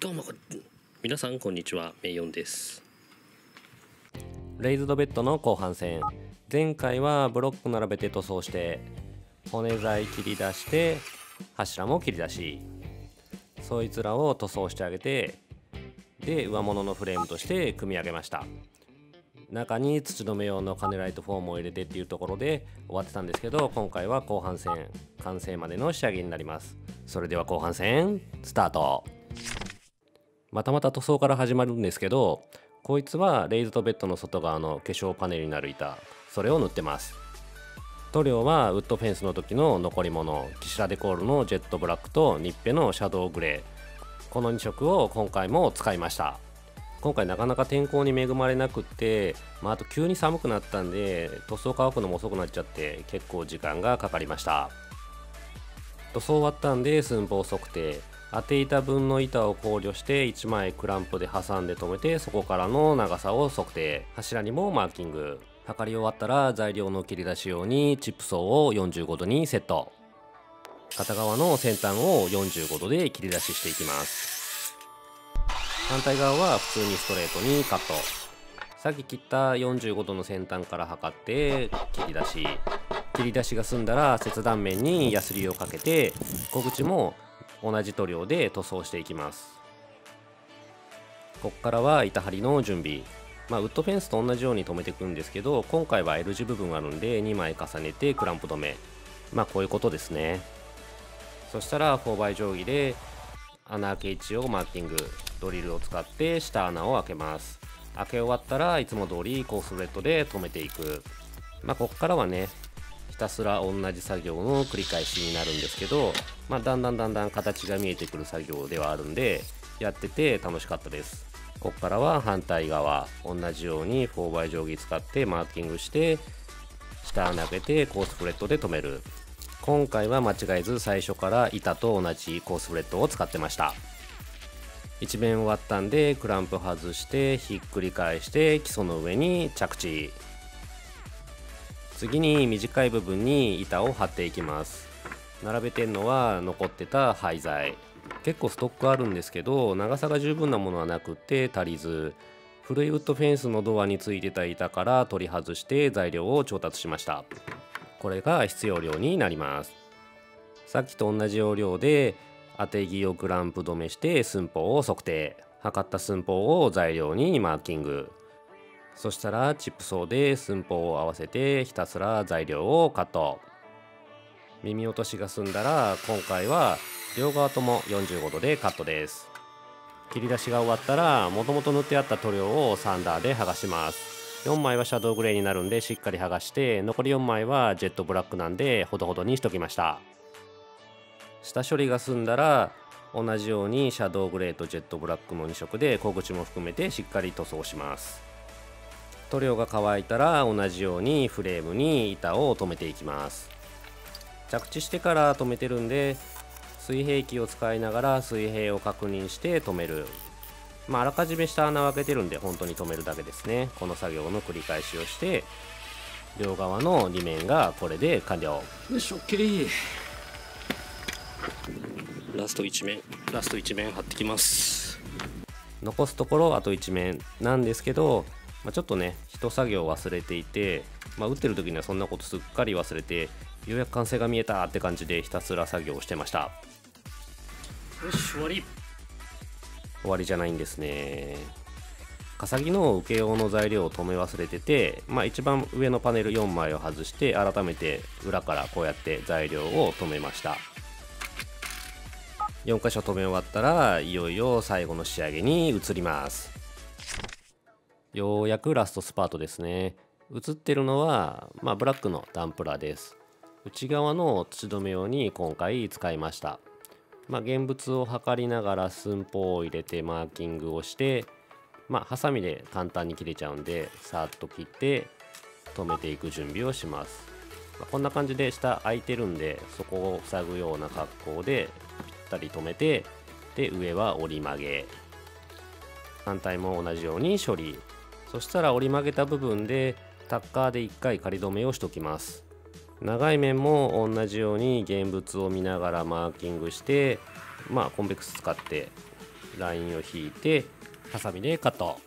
どうも皆さんこんにちは、メイヨンです。レイズドベッドの後半戦、前回はブロック並べて塗装して骨材切り出して柱も切り出し、そいつらを塗装してあげて、で上物のフレームとして組み上げました。中に土留め用のカネライトフォームを入れてっていうところで終わってたんですけど、今回は後半戦完成までの仕上げになります。それでは後半戦スタート。また塗装から始まるんですけど、こいつはレイズドベッドの外側の化粧パネルになる板、それを塗ってます。塗料はウッドフェンスの時の残り物、キシラデコールのジェットブラックとニッペのシャドウグレー、この2色を今回も使いました。今回なかなか天候に恵まれなくって、あと急に寒くなったんで塗装乾くのも遅くなっちゃって結構時間がかかりました。塗装終わったんで寸法測定、当て板分の板を考慮して1枚クランプで挟んで留めて、そこからの長さを測定、柱にもマーキング、測り終わったら材料の切り出し用にチップ層を45度にセット、片側の先端を45度で切り出ししていきます。反対側は普通にストレートにカット。さっき切った45度の先端から測って切り出し、切り出しが済んだら切断面にヤスリをかけて、小口も同じ塗料で塗装していきます。ここからは板張りの準備。ウッドフェンスと同じように留めていくんですけど、今回は L 字部分があるんで2枚重ねてクランプ止め、こういうことですね。そしたら4倍定規で穴開け位置をマーキング、ドリルを使って下穴を開けます。開け終わったらいつも通りコースレッドで留めていく。ここからはね、ひたすら同じ作業の繰り返しになるんですけど、だんだん形が見えてくる作業ではあるんで、やってて楽しかったです。ここからは反対側、同じように4倍定規使ってマーキングして下穴開けてコースフレットで留める。今回は間違えず最初から板と同じコースフレットを使ってました。一面終わったんでクランプ外してひっくり返して基礎の上に着地。次に短い部分に板を貼っていきます。並べてんのは残ってた廃材、結構ストックあるんですけど長さが十分なものはなくって足りず、古いウッドフェンスのドアについてた板から取り外して材料を調達しました。これが必要量になります。さっきと同じ要領で当て木をクランプ止めして寸法を測定、測った寸法を材料にマーキング、そしたらチップ層で寸法を合わせてひたすら材料をカット。耳落としが済んだら今回は両側とも45度でカットです。切り出しが終わったらもともと塗ってあった塗料をサンダーで剥がします。4枚はシャドウグレーになるんでしっかり剥がして、残り4枚はジェットブラックなんでほどほどにしときました。下処理が済んだら同じようにシャドウグレーとジェットブラックの2色で小口も含めてしっかり塗装します。塗料が乾いたら同じようにフレームに板を留めていきます。着地してから留めてるんで水平器を使いながら水平を確認して留める。あらかじめ下穴を開けてるんで本当に留めるだけですね。この作業の繰り返しをして両側の2面がこれで完了。よし、OK。ラスト1面貼ってきます。残すところあと1面なんですけど、ちょっとね一作業忘れていて、打ってる時にはそんなことすっかり忘れて、ようやく完成が見えたって感じでひたすら作業をしてました。よし、終わりじゃないんですね。笠木の受け用の材料を留め忘れてて、一番上のパネル4枚を外して改めて裏からこうやって材料を留めました。4箇所留め終わったらいよいよ最後の仕上げに移ります。ようやくラストスパートですね。映ってるのは、ブラックのダンプラーです。内側の土留め用に今回使いました。現物を測りながら寸法を入れてマーキングをして、ハサミで簡単に切れちゃうんでさっと切って留めていく準備をします。こんな感じで下空いてるんでそこを塞ぐような格好でぴったり留めて、で上は折り曲げ、反対も同じように処理。そしたら折り曲げた部分でタッカーで1回仮止めをしときます。長い面も同じように現物を見ながらマーキングして、コンベックス使ってラインを引いてハサミでカット。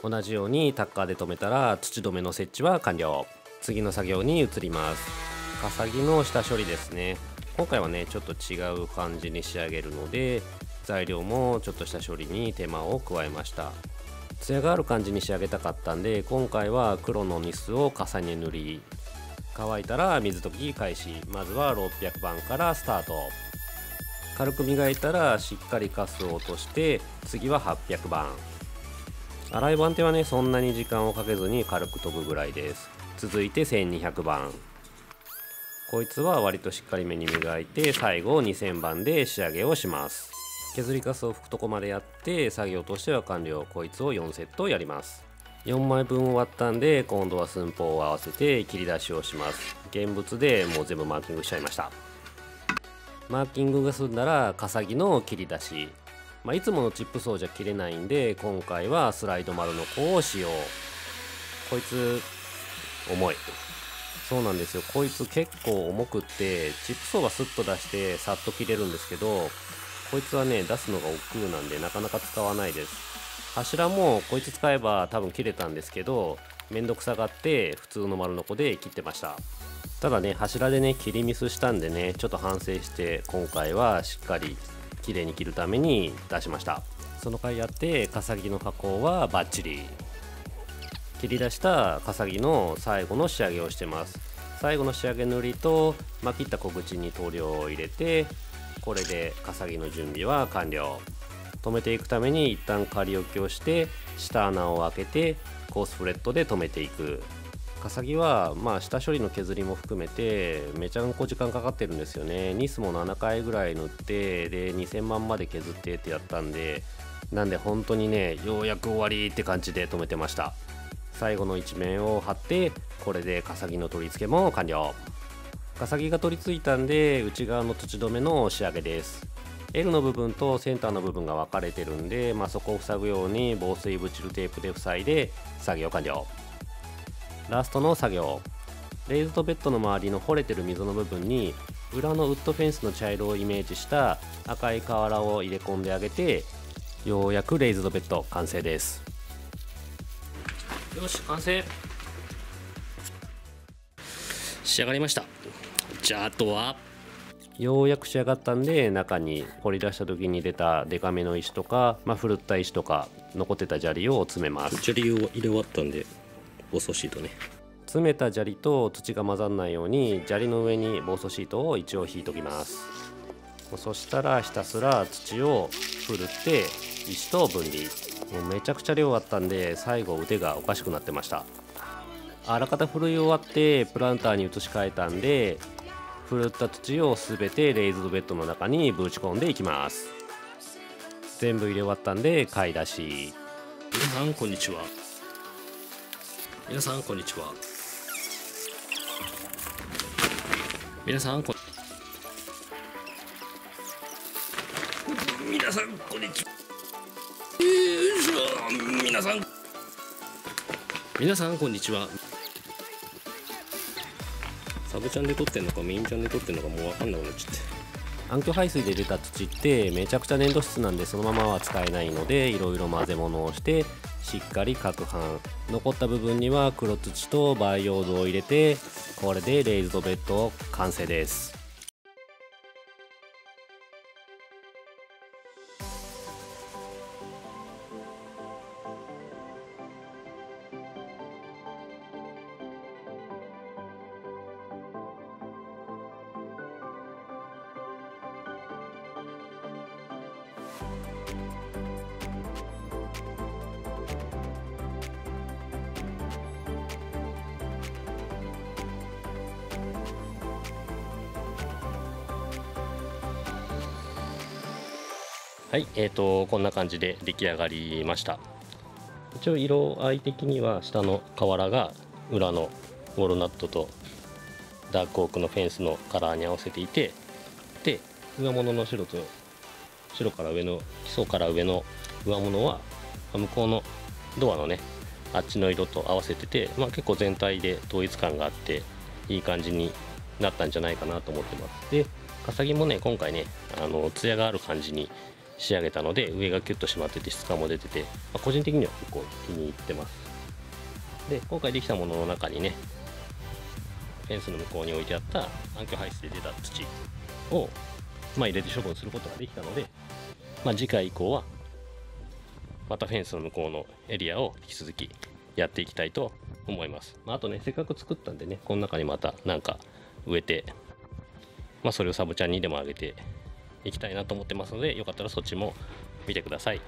同じようにタッカーで留めたら土留めの設置は完了。次の作業に移ります。かさぎの下処理ですね。今回はねちょっと違う感じに仕上げるので、材料もちょっとした処理に手間を加えました。ツヤがある感じに仕上げたかったんで、今回は黒のニスを重ね塗り、乾いたら水溶き開始。まずは600番からスタート。軽く磨いたらしっかりカスを落として、次は800番。洗い番手はねそんなに時間をかけずに軽く飛ぶぐらいです。続いて1200番。こいつは割としっかりめに磨いて、最後2000番で仕上げをします。削りカスを拭くとこまでやって作業としては完了。こいつを4セットやります。4枚分終わったんで、今度は寸法を合わせて切り出しをします。現物でもう全部マーキングしちゃいました。マーキングが済んだらかさぎの切り出し、いつものチップソーじゃ切れないんで、今回はスライド丸の子を使用。こいつ重い。そうなんですよ、こいつ結構重くって、チップソーはスッと出してさっと切れるんですけど、こいつはね出すのが億劫なんでなかなか使わないです。柱もこいつ使えば多分切れたんですけど、めんどくさがって普通の丸のこで切ってました。ただね柱でね切りミスしたんでね、ちょっと反省して今回はしっかり綺麗に切るために出しました。その回やってかさぎの加工はバッチリ。切り出したかさぎの最後の仕上げをしてます。最後の仕上げ塗りと切った小口に塗料を入れて、これでかさぎの準備は完了。留めていくために一旦仮置きをして下穴を開けてコースフレットで留めていく。かさぎは下処理の削りも含めてめちゃんこ時間かかってるんですよね。ニスも7回ぐらい塗ってで2000万まで削ってってやったんで、なんで本当にねようやく終わりって感じで留めてました。最後の一面を貼って、これでかさぎの取り付けも完了。かさぎが取り付いたんで内側の土留めの仕上げです。 L の部分とセンターの部分が分かれてるんで、そこを塞ぐように防水ブチルテープで塞いで作業完了。ラストの作業、レイズドベッドの周りの掘れてる溝の部分に裏のウッドフェンスの茶色をイメージした赤い瓦を入れ込んであげて、ようやくレイズドベッド完成です。よし完成。仕上がりました。じゃああとはようやく仕上がったんで、中に掘り出した時に出たデカめの石とか、ふるった石とか残ってた砂利を詰めます。砂利を入れ終わったんで防草シートね。詰めた砂利と土が混ざんないように砂利の上に防草シートを一応引いときます。そしたらひたすら土をふるって石と分離。もうめちゃくちゃ量あったんで最後腕がおかしくなってました。あらかたふるい終わってプランターに移し替えたんで、ふるった土を全てレイズドベッドの中にぶち込んでいきます。全部入れ終わったんで買い出し。皆さんこんにちは。皆さんこんにちは。皆さんこん皆さんこんにちは。皆さんこんにちは。サブチャンで撮ってんのかメインチャンで撮ってんのかもう分かんなくなっちゃって。暗渠排水で出た土ってめちゃくちゃ粘土質なんで、そのままは使えないのでいろいろ混ぜ物をしてしっかり攪拌。残った部分には黒土と培養土を入れて、これでレイズドベッド完成です。はい、こんな感じで出来上がりました。一応色合い的には下の瓦が裏のウォルナットとダークオークのフェンスのカラーに合わせていて、で上物の白から上の基礎から上の上物は向こうのドアのねあっちの色と合わせてて、結構全体で統一感があっていい感じになったんじゃないかなと思ってます。でかさぎもね今回ね艶がある感じに仕上げたので、上がキュッと締まってて質感も出てて、個人的には結構気に入ってます。で今回できたものの中にね、フェンスの向こうに置いてあった暗渠排水で出た土を、入れて処分することができたので、次回以降はまたフェンスの向こうのエリアを引き続きやっていきたいと思います。あとね、せっかく作ったんでね、この中にまたなんか植えて、それをサブチャンにでも上げていきたいなと思ってますので、よかったらそっちも見てください。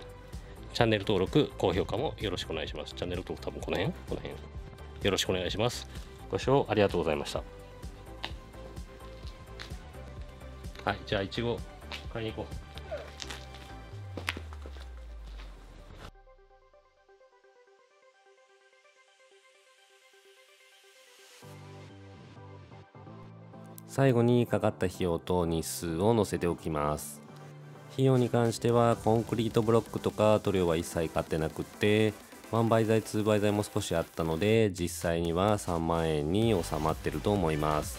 チャンネル登録、高評価もよろしくお願いします。チャンネル登録多分この辺よろしくお願いします。ご視聴ありがとうございました。はい、じゃあいちご買いに行こう。最後にかかった費用と日数を載せておきます。費用に関してはコンクリートブロックとか塗料は一切買ってなくって、1倍材2倍材も少しあったので、実際には3万円に収まってると思います。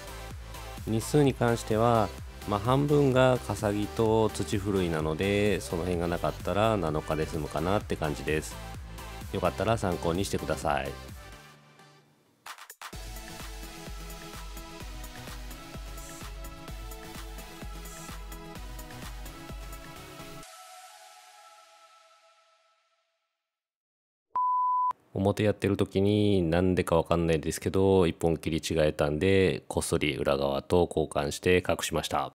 日数に関しては半分がかさぎと土ふるいなので、その辺がなかったら7日で済むかなって感じです。よかったら参考にしてください。表やってる時になんでかわかんないですけど、一本切り違えたんでこっそり裏側と交換して隠しました。